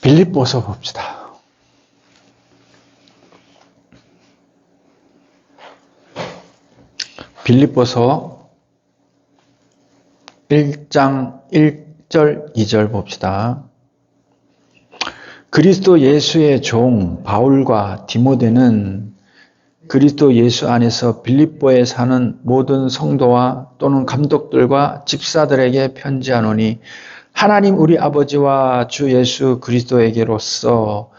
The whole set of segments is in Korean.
빌립보서 봅시다. 빌립보서 1장 1절 2절 봅시다. 그리스도 예수의 종 바울과 디모데는 그리스도 예수 안에서 빌립보에 사는 모든 성도와 또는 감독들과 집사들에게 편지하노니 하나님 우리 아버지와 주 예수 그리스도에게로서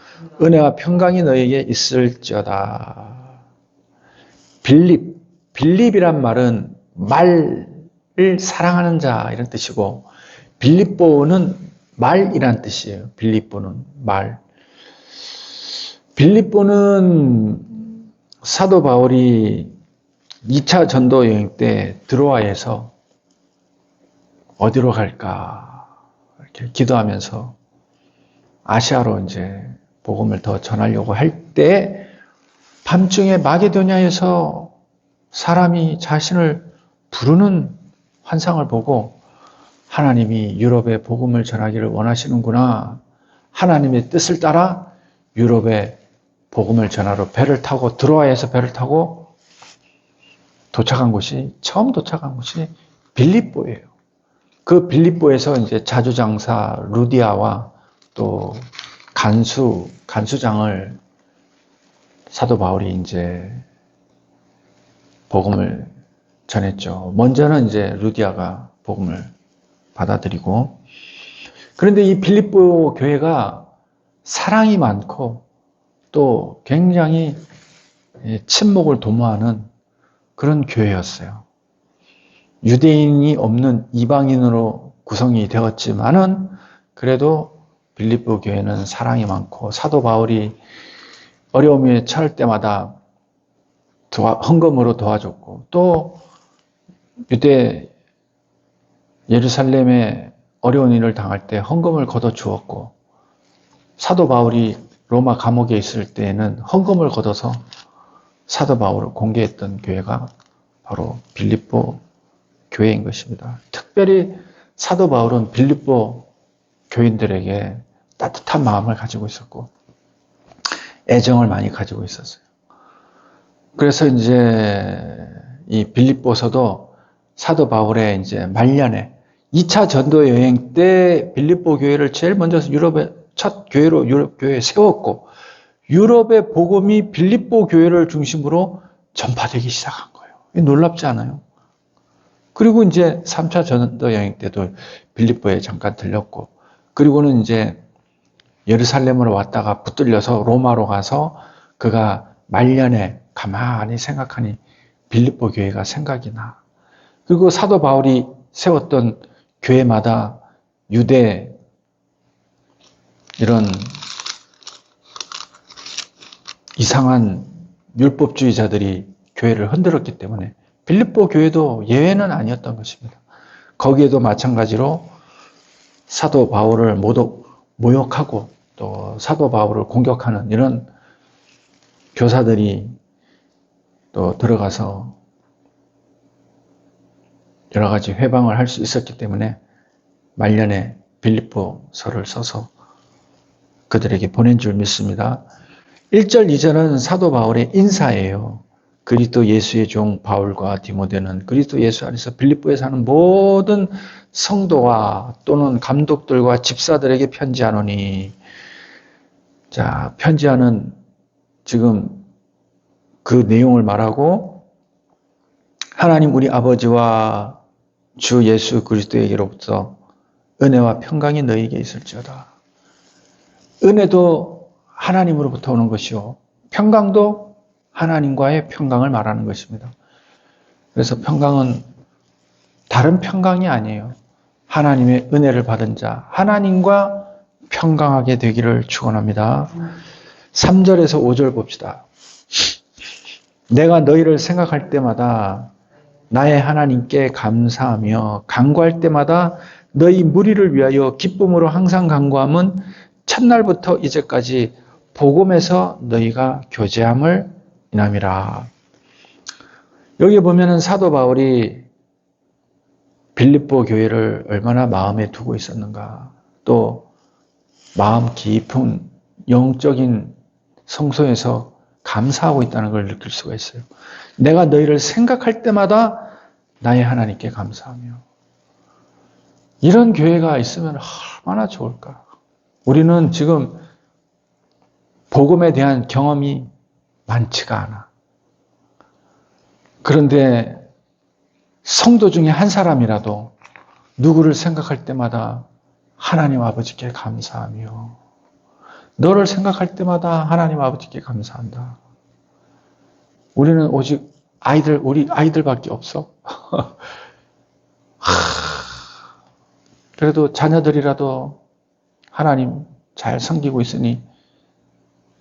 은혜와 평강이 너에게 있을지어다. 빌립이란 말은 말을 사랑하는 자 이런 뜻이고 빌립보는 말이란 뜻이에요. 빌립보는 말. 빌립보는 사도 바울이 2차 전도 여행 때 드로아에서 어디로 갈까 이렇게 기도하면서 아시아로 이제 복음을 더 전하려고 할 때 밤중에 마게도냐에서 사람이 자신을 부르는 환상을 보고 하나님이 유럽에 복음을 전하기를 원하시는구나. 하나님의 뜻을 따라 유럽에 복음을 전하러 배를 타고 드로아에서 배를 타고 처음 도착한 곳이 빌립보예요. 그 빌립보에서 이제 자주장사 루디아와 또 간수장을 사도 바울이 이제 복음을 전했죠. 먼저는 이제 루디아가 복음을 받아들이고, 그런데 이 빌립보 교회가 사랑이 많고 또 굉장히 친목을 도모하는 그런 교회였어요. 유대인이 없는 이방인으로 구성이 되었지만은 그래도 빌립보 교회는 사랑이 많고 사도 바울이 어려움에 처할 때마다 헌금으로 도와줬고 또 유대 예루살렘에 어려운 일을 당할 때 헌금을 걷어 주었고 사도 바울이 로마 감옥에 있을 때에는 헌금을 걷어서 사도 바울을 공개했던 교회가 바로 빌립보 교회인 것입니다. 특별히 사도 바울은 빌립보 교인들에게 따뜻한 마음을 가지고 있었고 애정을 많이 가지고 있었어요. 그래서 이제 이 빌립보서도 사도 바울의 이제 말년에 2차 전도 여행 때 빌립보 교회를 제일 먼저 유럽의 첫 교회로 유럽 교회에 세웠고 유럽의 복음이 빌립보 교회를 중심으로 전파되기 시작한 거예요. 놀랍지 않아요? 그리고 이제 3차 전도 여행 때도 빌립보에 잠깐 들렸고 그리고는 이제 예루살렘으로 왔다가 붙들려서 로마로 가서 그가 말년에 가만히 생각하니 빌립보 교회가 생각이 나. 그리고 사도 바울이 세웠던 교회마다 유대 이런 이상한 율법주의자들이 교회를 흔들었기 때문에 빌립보 교회도 예외는 아니었던 것입니다. 거기에도 마찬가지로 사도 바울을 모욕하고 또 사도 바울을 공격하는 이런 교사들이 또 들어가서 여러 가지 회방을 할 수 있었기 때문에 말년에 빌립보서를 써서 그들에게 보낸 줄 믿습니다. 1절, 2절은 사도 바울의 인사예요. 그리스도 예수의 종 바울과 디모데는 그리스도 예수 안에서 빌립보에 사는 모든 성도와 또는 감독들과 집사들에게 편지하노니, 자, 편지하는 지금 그 내용을 말하고 하나님 우리 아버지와 주 예수 그리스도에게로부터 은혜와 평강이 너희에게 있을지어다. 은혜도 하나님으로부터 오는 것이요 평강도 하나님과의 평강을 말하는 것입니다. 그래서 평강은 다른 평강이 아니에요. 하나님의 은혜를 받은 자, 하나님과 평강하게 되기를 축원합니다. 3절에서 5절 봅시다. 내가 너희를 생각할 때마다 나의 하나님께 감사하며 간구할 때마다 너희 무리를 위하여 기쁨으로 항상 간구함은 첫날부터 이제까지 복음에서 너희가 교제함을 인함이라. 여기 보면은 사도 바울이 빌립보 교회를 얼마나 마음에 두고 있었는가. 또 마음 깊은 영적인 성소에서 감사하고 있다는 걸 느낄 수가 있어요. 내가 너희를 생각할 때마다 나의 하나님께 감사하며. 이런 교회가 있으면 얼마나 좋을까. 우리는 지금 복음에 대한 경험이 많지가 않아. 그런데 성도 중에 한 사람이라도 누구를 생각할 때마다 하나님 아버지께 감사하며, 너를 생각할 때마다 하나님 아버지께 감사한다. 우리는 오직 우리 아이들밖에 없어. 그래도 자녀들이라도 하나님 잘 섬기고 있으니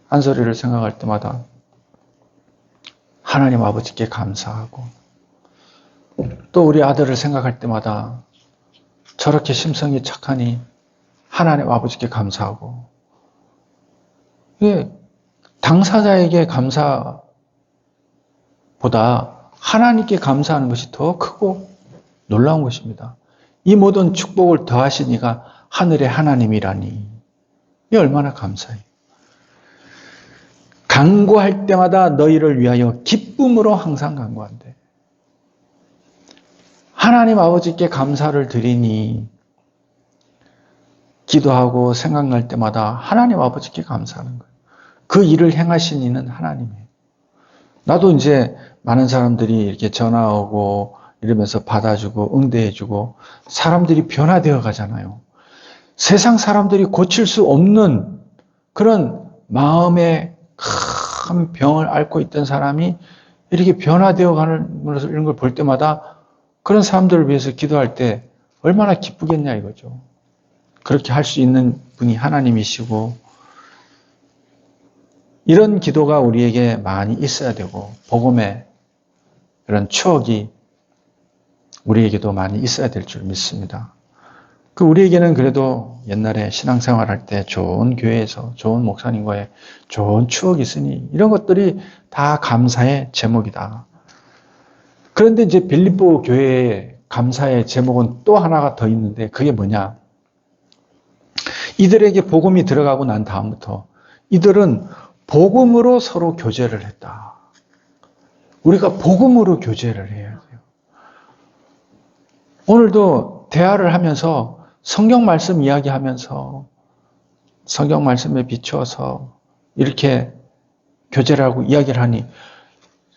한솔이를 생각할 때마다 하나님 아버지께 감사하고, 또 우리 아들을 생각할 때마다 저렇게 심성이 착하니 하나님 아버지께 감사하고, 이게 당사자에게 감사보다 하나님께 감사하는 것이 더 크고 놀라운 것입니다. 이 모든 축복을 더하신 이가 하늘의 하나님이라니, 이 얼마나 감사해요. 간구할 때마다 너희를 위하여 기쁨으로 항상 간구한대. 하나님 아버지께 감사를 드리니 기도하고 생각날 때마다 하나님 아버지께 감사하는 거예요. 그 일을 행하신 이는 하나님이에요. 나도 이제 많은 사람들이 이렇게 전화 오고 이러면서 받아주고 응대해주고 사람들이 변화되어 가잖아요. 세상 사람들이 고칠 수 없는 그런 마음의 큰 병을 앓고 있던 사람이 이렇게 변화되어 가는 것을 이런 걸 볼 때마다 그런 사람들을 위해서 기도할 때 얼마나 기쁘겠냐 이거죠. 그렇게 할 수 있는 분이 하나님이시고, 이런 기도가 우리에게 많이 있어야 되고, 복음의 이런 추억이 우리에게도 많이 있어야 될 줄 믿습니다. 우리에게는 그래도 옛날에 신앙생활 할 때 좋은 교회에서 좋은 목사님과의 좋은 추억이 있으니 이런 것들이 다 감사의 제목이다. 그런데 이제 빌립보 교회의 감사의 제목은 또 하나가 더 있는데, 그게 뭐냐? 이들에게 복음이 들어가고 난 다음부터 이들은 복음으로 서로 교제를 했다. 우리가 복음으로 교제를 해야 돼요. 오늘도 대화를 하면서 성경 말씀 이야기하면서 성경 말씀에 비추어서 이렇게 교제를 하고 이야기를 하니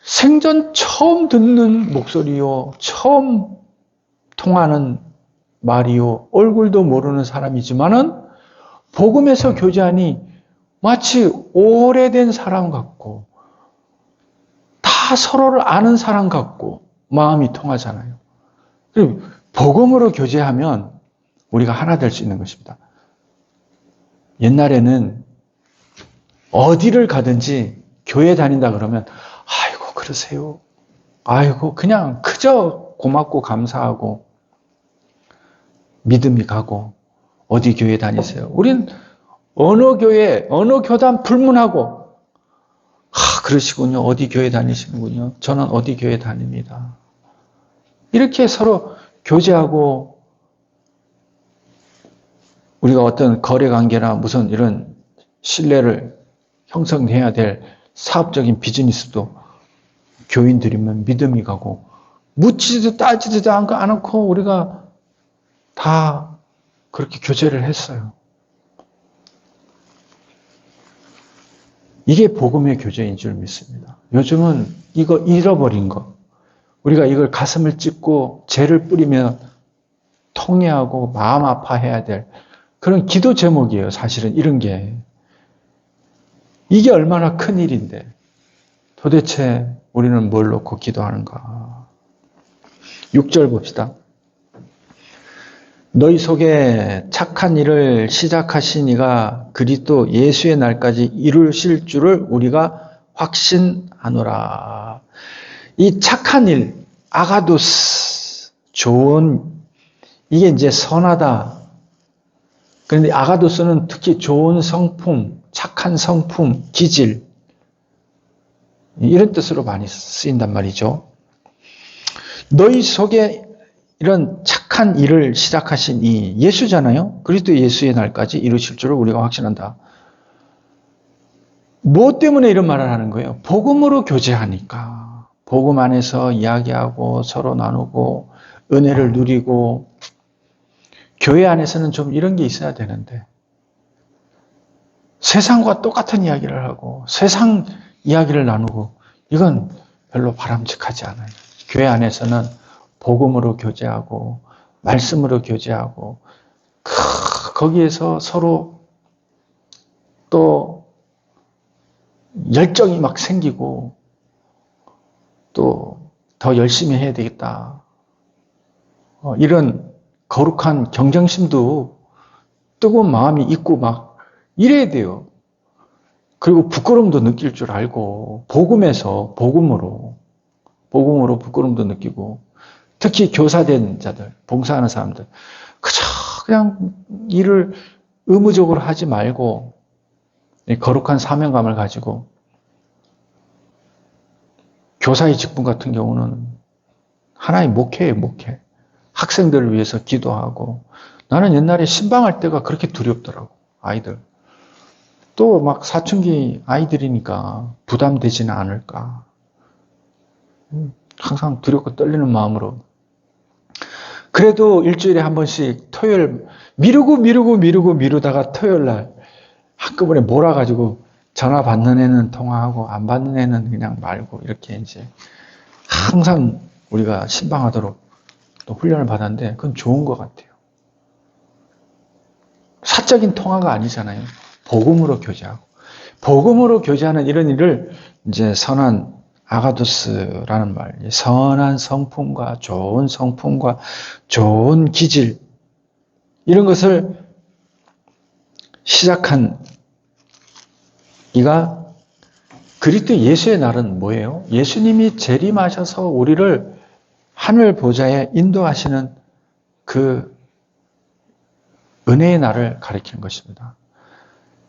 생전 처음 듣는 목소리요, 처음 통하는 말이요, 얼굴도 모르는 사람이지만은 복음에서 교제하니 마치 오래된 사람 같고 다 서로를 아는 사람 같고 마음이 통하잖아요. 그리고 복음으로 교제하면 우리가 하나 될 수 있는 것입니다. 옛날에는 어디를 가든지 교회 다닌다 그러면 아이고 그러세요. 아이고 그냥 그저 고맙고 감사하고 믿음이 가고 어디 교회 다니세요. 우린 어느 교회, 어느 교단 불문하고 그러시군요. 어디 교회 다니시는군요. 저는 어디 교회 다닙니다. 이렇게 서로 교제하고 우리가 어떤 거래관계나 무슨 이런 신뢰를 형성해야 될 사업적인 비즈니스도 교인들이면 믿음이 가고 묻지도 따지지도 않고 우리가 다 그렇게 교제를 했어요. 이게 복음의 교제인 줄 믿습니다. 요즘은 이거 잃어버린 것, 우리가 이걸 가슴을 찢고 죄를 뿌리며 통회하고 마음 아파해야 될 그런 기도 제목이에요. 사실은 이런 게. 이게 얼마나 큰 일인데 도대체 우리는 뭘 놓고 기도하는가. 6절 봅시다. 너희 속에 착한 일을 시작하신 이가 그리스도 예수의 날까지 이루실 줄을 우리가 확신하노라. 이 착한 일, 아가도스, 좋은, 이게 이제 선하다. 그런데 아가도스는 특히 좋은 성품, 착한 성품, 기질, 이런 뜻으로 많이 쓰인단 말이죠. 너희 속에 이런 착한 거룩한 일을 시작하신 이 예수잖아요. 그리스도 예수의 날까지 이루실 줄을 우리가 확신한다. 무엇 때문에 이런 말을 하는 거예요? 복음으로 교제하니까. 복음 안에서 이야기하고 서로 나누고 은혜를 누리고 교회 안에서는 좀 이런 게 있어야 되는데 세상과 똑같은 이야기를 하고 세상 이야기를 나누고 이건 별로 바람직하지 않아요. 교회 안에서는 복음으로 교제하고 말씀으로 교제하고 거기에서 서로 또 열정이 막 생기고 또 더 열심히 해야 되겠다. 이런 거룩한 경쟁심도 뜨거운 마음이 있고 막 이래야 돼요. 그리고 부끄러움도 느낄 줄 알고 복음에서 복음으로 부끄러움도 느끼고 특히 교사된 자들, 봉사하는 사람들 그저 그냥 일을 의무적으로 하지 말고 거룩한 사명감을 가지고 교사의 직분 같은 경우는 하나의 목회예요, 목회. 학생들을 위해서 기도하고 나는 옛날에 신방할 때가 그렇게 두렵더라고, 아이들. 또 막 사춘기 아이들이니까 부담되지는 않을까. 항상 두렵고 떨리는 마음으로. 그래도 일주일에 한 번씩 토요일 미루다가 토요일 날 한꺼번에 몰아가지고 전화 받는 애는 통화하고 안 받는 애는 그냥 말고 이렇게 이제 항상 우리가 신방하도록 또 훈련을 받았는데 그건 좋은 것 같아요. 사적인 통화가 아니잖아요. 복음으로 교제하고. 복음으로 교제하는 이런 일을 이제 선한 아가두스라는 말, 선한 성품과 좋은 기질 이런 것을 시작한 이가 그리스도 예수의 날은 뭐예요? 예수님이 재림하셔서 우리를 하늘 보좌에 인도하시는 그 은혜의 날을 가리키는 것입니다.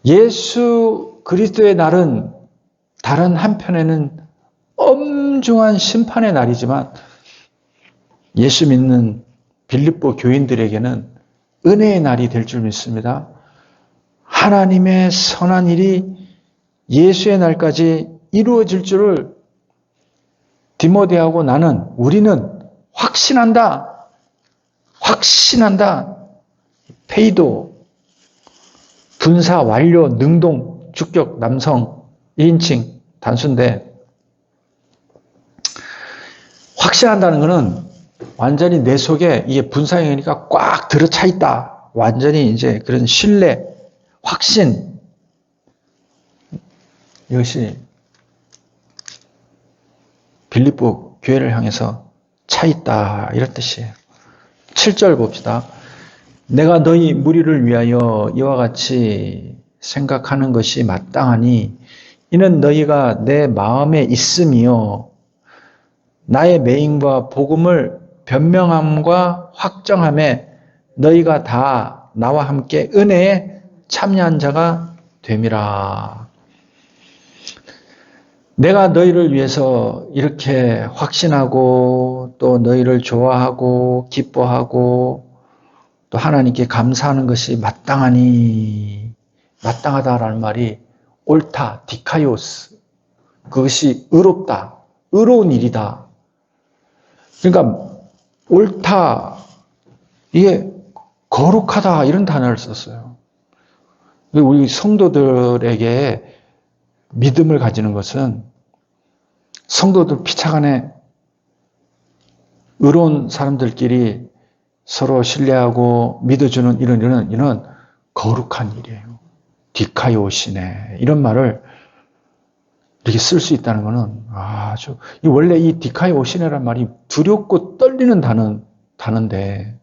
예수 그리스도의 날은 다른 한편에는 엄중한 심판의 날이지만 예수 믿는 빌립보 교인들에게는 은혜의 날이 될 줄 믿습니다. 하나님의 선한 일이 예수의 날까지 이루어질 줄을 디모데하고 우리는 확신한다. 페이도, 분사, 완료, 능동, 주격, 남성, 1인칭, 단수인데 확신한다는 것은 완전히 내 속에 이게 분사형이니까 꽉 들어차 있다. 완전히 이제 그런 신뢰, 확신 이것이 빌립보 교회를 향해서 차 있다 이런 뜻이에요. 7절 봅시다. 내가 너희 무리를 위하여 이와 같이 생각하는 것이 마땅하니 이는 너희가 내 마음에 있음이요 나의 매임과 복음을 변명함과 확정함에 너희가 다 나와 함께 은혜에 참여한 자가 됨이라. 내가 너희를 위해서 이렇게 확신하고 또 너희를 좋아하고 기뻐하고 또 하나님께 감사하는 것이 마땅하다라는 말이 옳다, 디카이오스. 그것이 의롭다, 의로운 일이다. 그러니까 옳다, 이게 거룩하다 이런 단어를 썼어요. 우리 성도들에게 믿음을 가지는 것은 성도들 피차간에 의로운 사람들끼리 서로 신뢰하고 믿어주는 이런 거룩한 일이에요. 디카이오시네 이런 말을 이렇게 쓸 수 있다는 것은 아주 원래 이 디카이오시네라는 말이 두렵고 떨리는 단어인데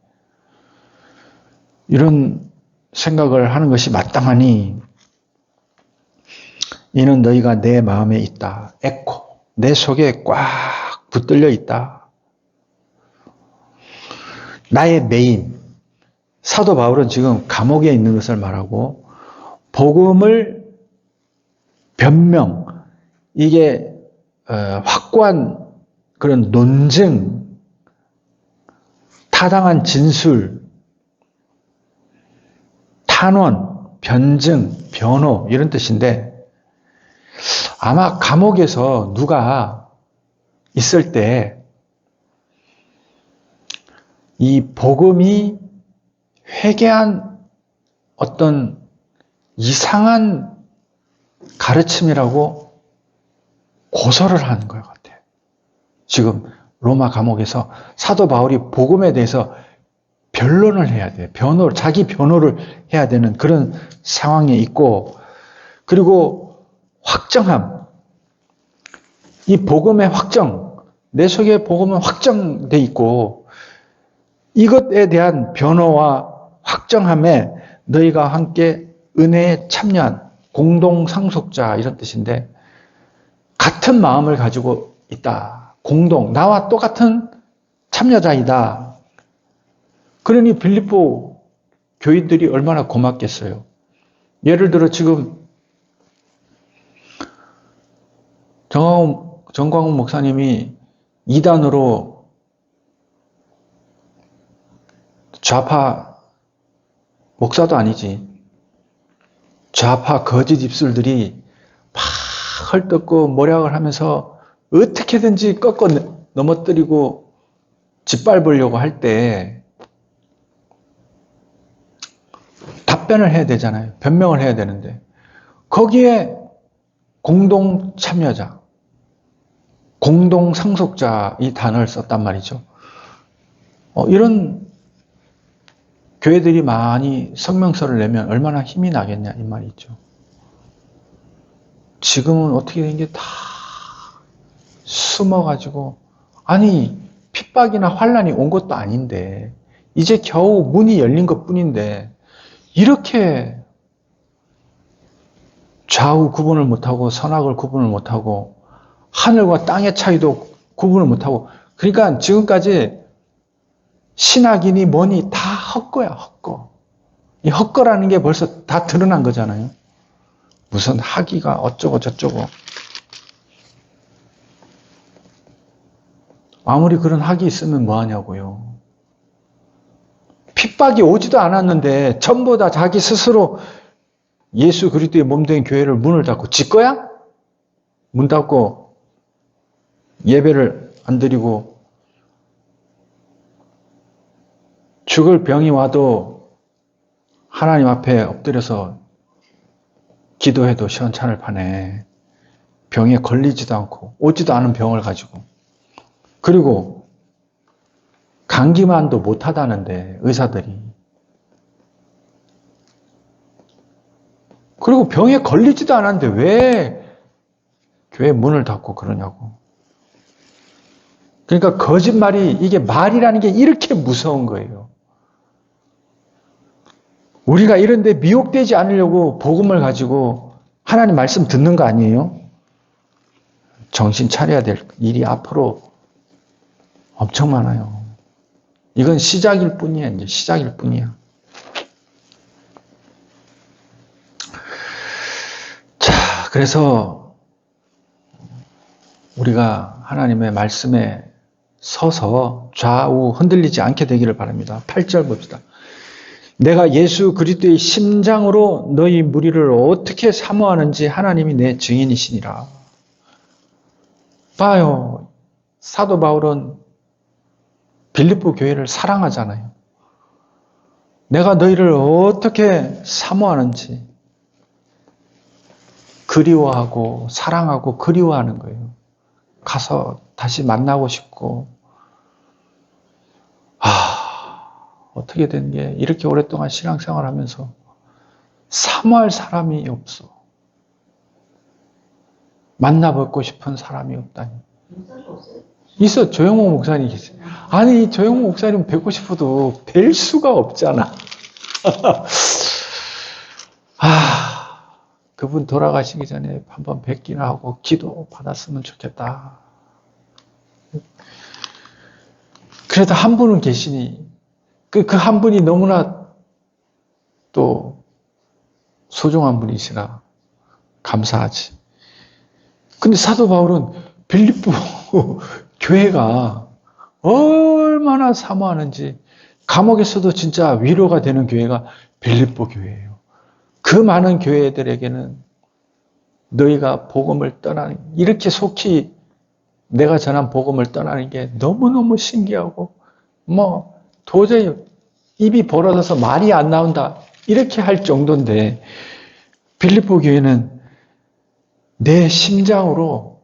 이런 생각을 하는 것이 마땅하니 이는 너희가 내 마음에 있다. 에코 내 속에 꽉 붙들려 있다. 나의 매임. 사도 바울은 지금 감옥에 있는 것을 말하고 복음을 변명 이게 확고한 그런 논증 타당한 진술, 탄원, 변증, 변호 이런 뜻인데 아마 감옥에서 누가 있을 때 이 복음이 회개한 어떤 이상한 가르침이라고 고소를 하는 것 같아요. 지금 로마 감옥에서 사도 바울이 복음에 대해서 변론을 해야 돼요. 자기 변호를 해야 되는 그런 상황에 있고, 그리고 확정함. 이 복음의 확정, 내 속에 복음은 확정돼 있고, 이것에 대한 변호와 확정함에 너희가 함께 은혜에 참여한 공동상속자 이런 뜻인데 같은 마음을 가지고 있다. 나와 똑같은 참여자이다. 그러니 빌립보 교인들이 얼마나 고맙겠어요. 예를 들어 지금 정광훈 목사님이 이단으로 좌파 목사도 아니지. 좌파 거짓 입술들이 막 헐뜯고 모략을 하면서 어떻게든지 꺾어 넘어뜨리고 짓밟으려고 할 때 답변을 해야 되잖아요. 변명을 해야 되는데 거기에 공동 참여자, 공동 상속자 이 단어를 썼단 말이죠. 이런 교회들이 많이 성명서를 내면 얼마나 힘이 나겠냐 이 말이죠. 지금은 어떻게 된 게 다 숨어가지고 아니 핍박이나 환란이 온 것도 아닌데 이제 겨우 문이 열린 것뿐인데 이렇게 좌우 구분을 못하고 선악을 구분을 못하고 하늘과 땅의 차이도 구분을 못하고 그러니까 지금까지 신학이니 뭐니 다 헛거야, 헛거. 이 헛거라는 게 벌써 다 드러난 거잖아요. 무슨 학위가 어쩌고 저쩌고. 아무리 그런 학위 있으면 뭐하냐고요. 핍박이 오지도 않았는데 전부 다 자기 스스로 예수 그리스도의 몸된 교회를 문을 닫고 지 거야? 문 닫고 예배를 안 드리고 죽을 병이 와도 하나님 앞에 엎드려서 기도해도 시원찮을 판에 병에 걸리지도 않고 오지도 않은 병을 가지고 그리고 감기만도 못하다는데 의사들이 그리고 병에 걸리지도 않았는데 왜 교회 문을 닫고 그러냐고. 그러니까 거짓말이 이게 말이라는 게 이렇게 무서운 거예요. 우리가 이런데 미혹되지 않으려고 복음을 가지고 하나님 말씀 듣는 거 아니에요? 정신 차려야 될 일이 앞으로 엄청 많아요. 이건 시작일 뿐이야. 이제 시작일 뿐이야. 자, 그래서 우리가 하나님의 말씀에 서서 좌우 흔들리지 않게 되기를 바랍니다. 8절 봅시다. 내가 예수 그리스도의 심장으로 너희 무리를 어떻게 사모하는지 하나님이 내 증인이시니라. 봐요. 사도 바울은 빌립보 교회를 사랑하잖아요. 내가 너희를 어떻게 사모하는지 그리워하고 사랑하고 그리워하는 거예요. 가서 다시 만나고 싶고 어떻게 된 게 이렇게 오랫동안 신앙생활을 하면서 사모할 사람이 없어. 만나뵙고 싶은 사람이 없다니. 있어. 조영호 목사님 계세요. 아니 조영호 목사님 뵙고 싶어도 뵐 수가 없잖아. 그분 돌아가시기 전에 한번 뵙기나 하고 기도 받았으면 좋겠다. 그래도 한 분은 계시니 그 한 분이 너무나 또 소중한 분이시라 감사하지. 근데 사도 바울은 빌립보 교회가 얼마나 사모하는지 감옥에서도 진짜 위로가 되는 교회가 빌립보 교회예요. 그 많은 교회들에게는 너희가 복음을 떠나는, 이렇게 속히 내가 전한 복음을 떠나는 게 너무너무 신기하고 도저히 입이 벌어져서 말이 안 나온다 이렇게 할 정도인데, 빌립보 교회는 내 심장으로,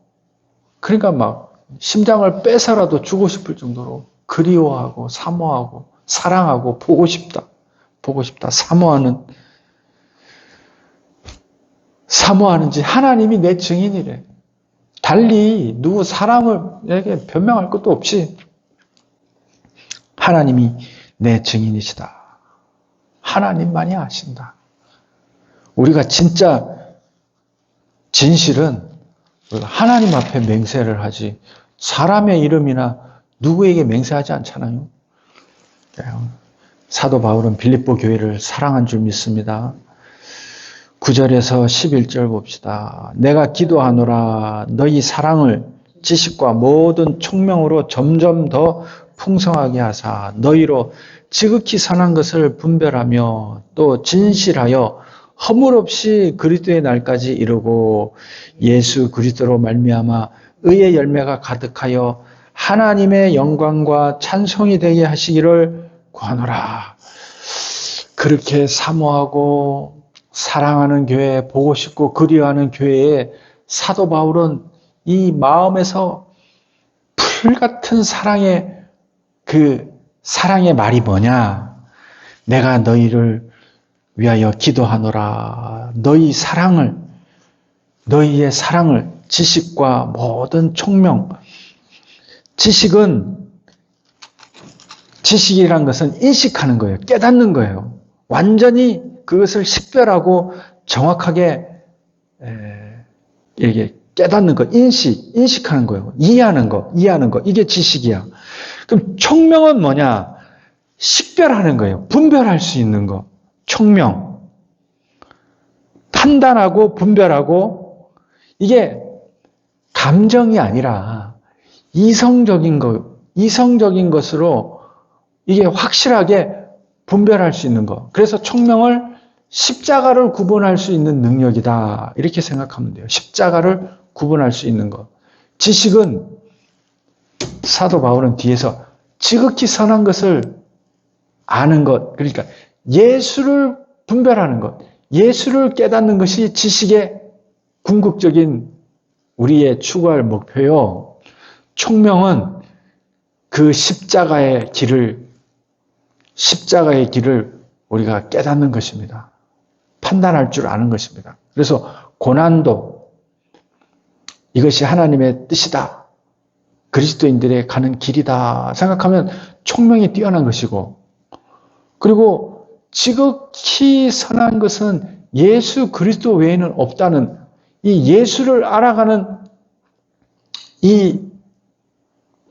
그러니까 막 심장을 빼서라도 주고 싶을 정도로 그리워하고 사모하고 사랑하고 보고 싶다, 사모하는지 하나님이 내 증인이래. 달리 누구 사람에게 변명할 것도 없이 하나님이 내 증인이시다. 하나님만이 아신다. 우리가 진짜 진실은 하나님 앞에 맹세를 하지 사람의 이름이나 누구에게 맹세하지 않잖아요. 사도 바울은 빌립보 교회를 사랑한 줄 믿습니다. 9절에서 11절 봅시다. 내가 기도하노라 너희 사랑을 지식과 모든 총명으로 점점 더 풍성하게 하사 너희로 지극히 선한 것을 분별하며 또 진실하여 허물 없이 그리스도의 날까지 이르고 예수 그리스도로 말미암아 의의 열매가 가득하여 하나님의 영광과 찬송이 되게 하시기를 구하노라. 그렇게 사모하고 사랑하는 교회, 보고 싶고 그리워하는 교회에 사도 바울은 이 마음에서 풀같은 사랑의 말이 뭐냐? 내가 너희를 위하여 기도하노라. 너희의 사랑을 지식과 모든 총명. 지식이란 것은 인식하는 거예요. 깨닫는 거예요. 완전히 그것을 식별하고 정확하게 이렇게 깨닫는 거, 인식하는 거예요. 이해하는 거. 이게 지식이야. 그럼 총명은 뭐냐? 식별하는 거예요. 분별할 수 있는 거. 총명. 판단하고 분별하고, 이게 감정이 아니라 이성적인 것으로 이게 확실하게 분별할 수 있는 거. 그래서 총명을 십자가를 구분할 수 있는 능력이다. 이렇게 생각하면 돼요. 십자가를 구분할 수 있는 것. 지식은 사도 바울은 뒤에서 지극히 선한 것을 아는 것. 그러니까 예수를 분별하는 것. 예수를 깨닫는 것이 지식의 궁극적인 우리의 추구할 목표요. 총명은 그 십자가의 길을 우리가 깨닫는 것입니다. 판단할 줄 아는 것입니다. 그래서 고난도 이것이 하나님의 뜻이다. 그리스도인들의 가는 길이다 생각하면 총명이 뛰어난 것이고, 그리고 지극히 선한 것은 예수 그리스도 외에는 없다는 이 예수를 알아가는 이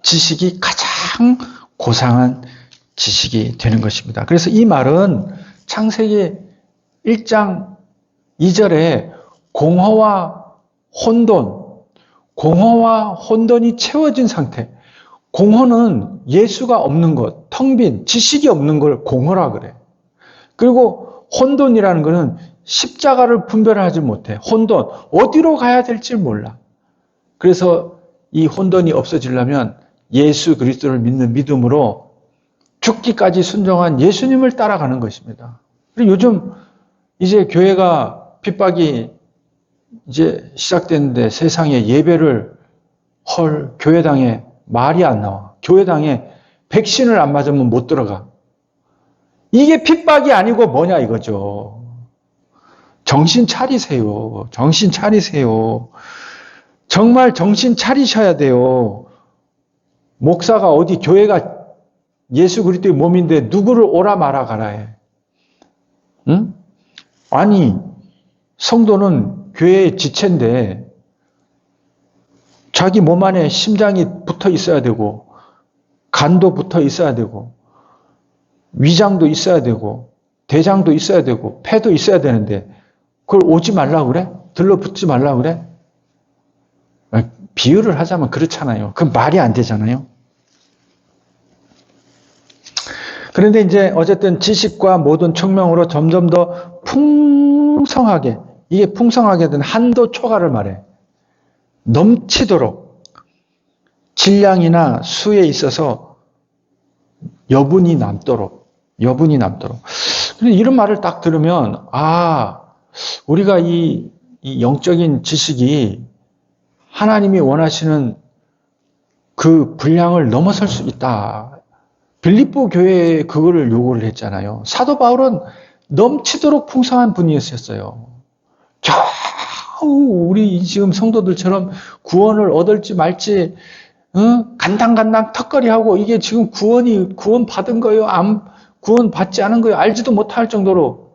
지식이 가장 고상한 지식이 되는 것입니다. 그래서 이 말은 창세기 1장 2절에 공허와 혼돈이 채워진 상태. 공허는 예수가 없는 것, 텅 빈 지식이 없는 걸 공허라 그래. 그리고 혼돈이라는 것은 십자가를 분별하지 못해. 혼돈, 어디로 가야 될지 몰라. 그래서 이 혼돈이 없어지려면 예수 그리스도를 믿는 믿음으로 죽기까지 순종한 예수님을 따라가는 것입니다. 그리고 요즘 이제 교회가 핍박이 이제 시작됐는데 세상에 예배를 교회당에 말이 안 나와. 교회당에 백신을 안 맞으면 못 들어가. 이게 핍박이 아니고 뭐냐 이거죠. 정신 차리세요. 정말 정신 차리셔야 돼요. 목사가 어디 교회가 예수 그리스도의 몸인데 누구를 오라 마라 가라 해. 응? 아니 성도는 교회의 지체인데 자기 몸 안에 심장이 붙어 있어야 되고 간도 붙어 있어야 되고 위장도 있어야 되고 대장도 있어야 되고 폐도 있어야 되는데 그걸 오지 말라 그래? 들러붙지 말라 그래? 비유를 하자면 그렇잖아요. 그건 말이 안 되잖아요. 그런데 이제 어쨌든 지식과 모든 총명으로 점점 더 풍성하게, 이게 풍성하게 된 한도 초과를 말해. 넘치도록 질량이나 수에 있어서 여분이 남도록. 그런데 이런 말을 딱 들으면, 우리가 이 영적인 지식이 하나님이 원하시는 그 분량을 넘어설 수 있다. 빌립보 교회에 그거를 요구를 했잖아요. 사도 바울은 넘치도록 풍성한 분이었어요. 겨우 우리 지금 성도들처럼 구원을 얻을지 말지 간당간당 턱걸이하고 이게 지금 구원 받은 거예요? 구원 받지 않은 거예요? 알지도 못할 정도로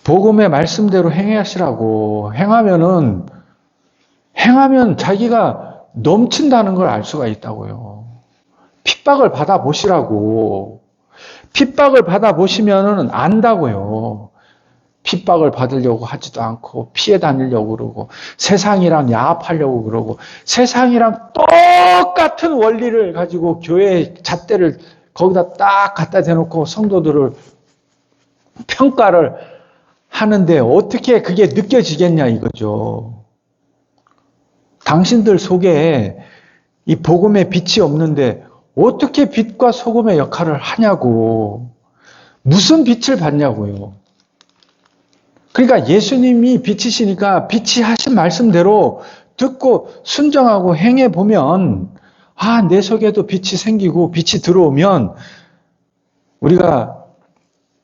복음의 말씀대로 행하시라고 행하면 자기가 넘친다는 걸 알 수가 있다고요. 핍박을 받아보시라고. 핍박을 받아보시면 안다고요. 핍박을 받으려고 하지도 않고 피해 다니려고 그러고 세상이랑 야합하려고 그러고 세상이랑 똑같은 원리를 가지고 교회의 잣대를 거기다 딱 갖다 대놓고 성도들을 평가를 하는데 어떻게 그게 느껴지겠냐 이거죠. 당신들 속에 이 복음의 빛이 없는데 어떻게 빛과 소금의 역할을 하냐고. 무슨 빛을 받냐고요. 그러니까 예수님이 빛이시니까 빛이 하신 말씀대로 듣고 순종하고 행해보면 내 속에도 빛이 생기고 빛이 들어오면 우리가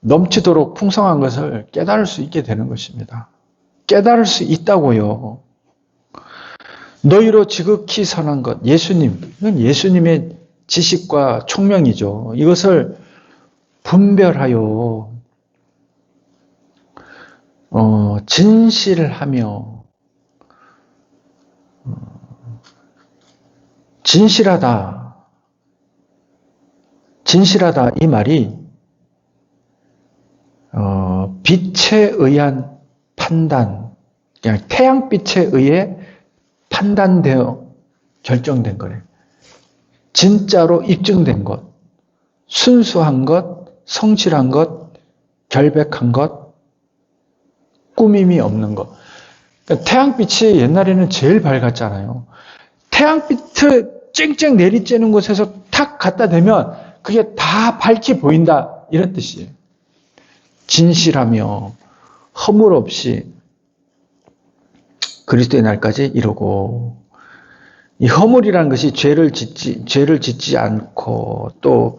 넘치도록 풍성한 것을 깨달을 수 있게 되는 것입니다. 깨달을 수 있다고요. 너희로 지극히 선한 것, 예수님, 이건 예수님의 지식과 총명이죠. 이것을 분별하여 진실하며 진실하다 이 말이 빛에 의한 판단, 그냥 태양빛에 의해 판단되어 결정된 거래요. 진짜로 입증된 것, 순수한 것, 성실한 것, 결백한 것, 꾸밈이 없는 것. 그러니까 태양빛이 옛날에는 제일 밝았잖아요. 태양빛을 쨍쨍 내리쬐는 곳에서 탁 갖다 대면 그게 다 밝게 보인다 이런 뜻이에요. 진실하며 허물 없이 그리스도의 날까지 이루고, 이 허물이라는 것이 죄를 짓지 않고 또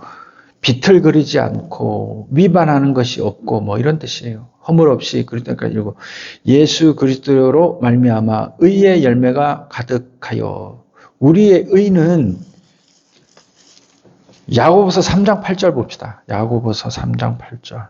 비틀거리지 않고 위반하는 것이 없고 이런 뜻이에요. 허물 없이 그리스도의 날까지 이루고 예수 그리스도로 말미암아 의의 열매가 가득하여. 우리의 의는 야고보서 3장 8절 봅시다. 야고보서 3장 8절.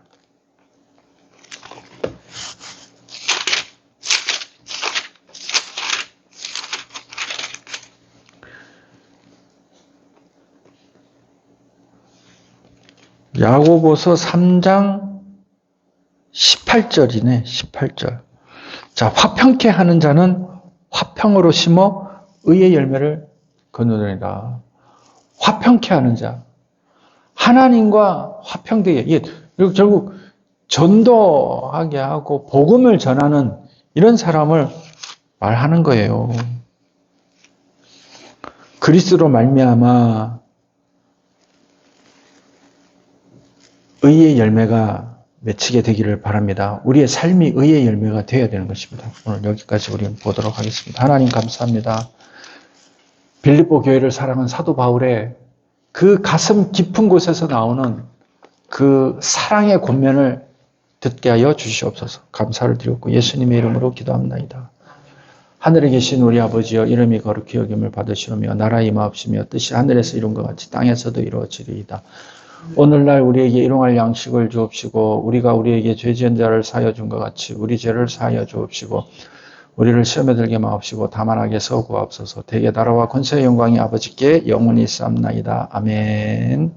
야고보서 3장 18절이네. 18절. 자, 화평케 하는 자는 화평으로 심어 의의 열매를 거두리라. 화평케 하는 자. 하나님과 화평되게. 이게 결국 전도하게 하고 복음을 전하는 이런 사람을 말하는 거예요. 그리스도로 말미암아 의의 열매가 맺히게 되기를 바랍니다. 우리의 삶이 의의 열매가 되어야 되는 것입니다. 오늘 여기까지 우리 보도록 하겠습니다. 하나님 감사합니다. 빌립보 교회를 사랑한 사도 바울의 그 가슴 깊은 곳에서 나오는 그 사랑의 권면을 듣게 하여 주시옵소서. 감사를 드렸고 예수님의 이름으로 기도합나이다. 하늘에 계신 우리 아버지여, 이름이 거룩히 여김을 받으시오며 나라의 임하옵시며 뜻이 하늘에서 이룬 것 같이 땅에서도 이루어지리이다. 오늘날 우리에게 일용할 양식을 주옵시고 우리가 우리에게 죄 지은 자를 사하여 준 것 같이 우리 죄를 사하여 주옵시고 우리를 시험에 들게 마옵시고 다만 악에서 구하옵소서. 대개 나라와 권세의 영광이 아버지께 영원히 있사옵나이다. 아멘.